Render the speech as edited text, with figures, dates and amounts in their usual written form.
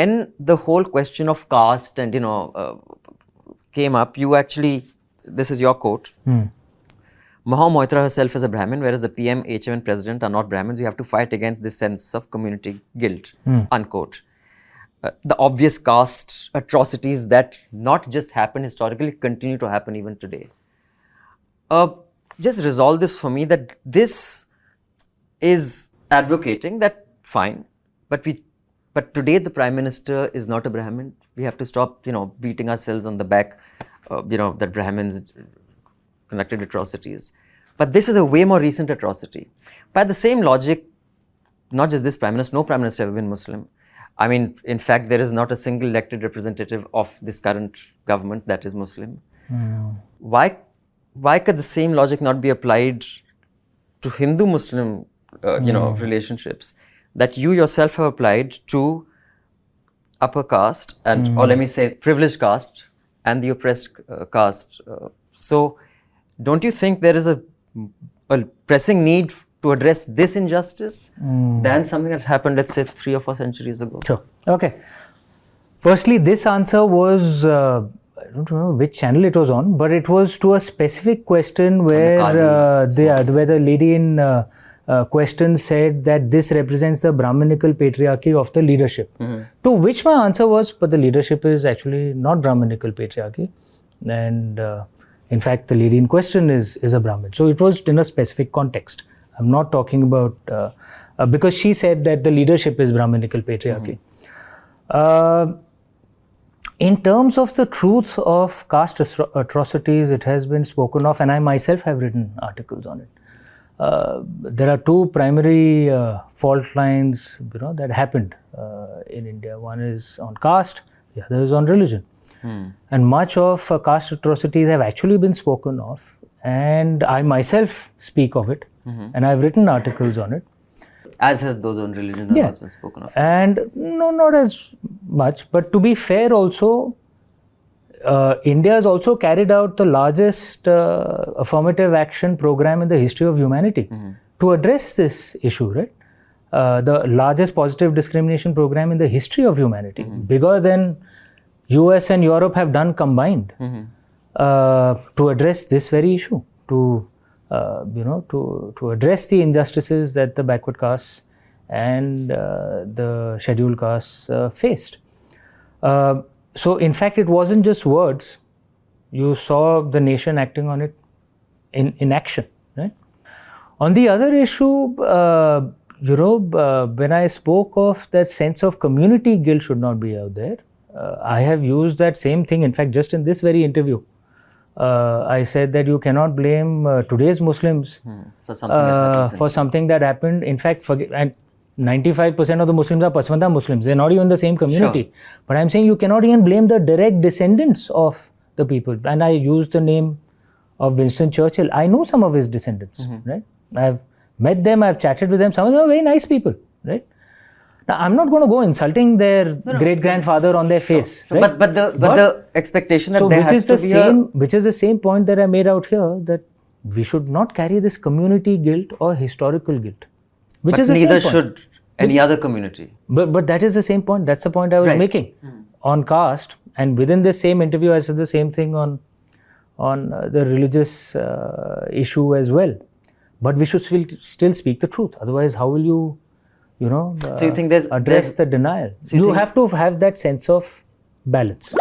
when the whole question of caste and, came up, you actually, this is your quote, Maha Moitra herself is a Brahmin, whereas the PM, HM and President are not Brahmins. You have to fight against this sense of community guilt, unquote. The obvious caste atrocities that not just happen historically, continue to happen even today. Just resolve this for me, that this is advocating that fine, but today the Prime Minister is not a Brahmin. We have to stop, beating ourselves on the back, that Brahmins conducted atrocities. But this is a way more recent atrocity. By the same logic, not just this Prime Minister, no Prime Minister ever been Muslim. I mean, in fact, there is not a single elected representative of this current government that is Muslim. Why could the same logic not be applied to Hindu-Muslim, relationships that you yourself have applied to upper caste and, or let me say, privileged caste and the oppressed caste? So, don't you think there is a pressing need to address this injustice than something that happened, let's say, 3 or 4 centuries ago? Sure. Okay. Firstly, this answer was, I don't know which channel it was on, but it was to a specific question where the lady in question said that this represents the Brahminical patriarchy of the leadership. To which my answer was, but the leadership is actually not Brahminical patriarchy. And in fact, the lady in question is a Brahmin. So it was in a specific context. I'm not talking about, because she said that the leadership is Brahminical patriarchy. In terms of the truth of caste atrocities, it has been spoken of, and I myself have written articles on it. There are 2 primary fault lines, that happened in India. One is on caste, the other is on religion. And much of caste atrocities have actually been spoken of, and I myself speak of it, and I've written articles on it. As have those on religion that have been spoken of. And no, not as much, but to be fair also, India has also carried out the largest affirmative action program in the history of humanity to address this issue, right? The largest positive discrimination program in the history of humanity, bigger than US and Europe have done combined, to address this very issue, to address the injustices that the backward castes and the scheduled castes faced. So in fact, it wasn't just words. You saw the nation acting on it in action, right? On the other issue, when I spoke of that sense of community guilt should not be out there, I have used that same thing. In fact, just in this very interview, I said that you cannot blame today's Muslims for something that happened. In fact, and 95% of the Muslims are Pasmanda Muslims. They're not even the same community. Sure. But I'm saying you cannot even blame the direct descendants of the people. And I used the name of Winston Churchill. I know some of his descendants, right? I've met them, I've chatted with them. Some of them are very nice people, right? Now, I'm not going to go insulting their great-grandfather on their face, right? But the expectation that there has to be which is the same point that I made out here, that we should not carry this community guilt or historical guilt. But neither should any other community. But that is the same point. That's the point I was making on caste. And within this same interview, I said the same thing on the religious issue as well. But we should still speak the truth. Otherwise, how will you, so you think address the denial? So you have to have that sense of balance.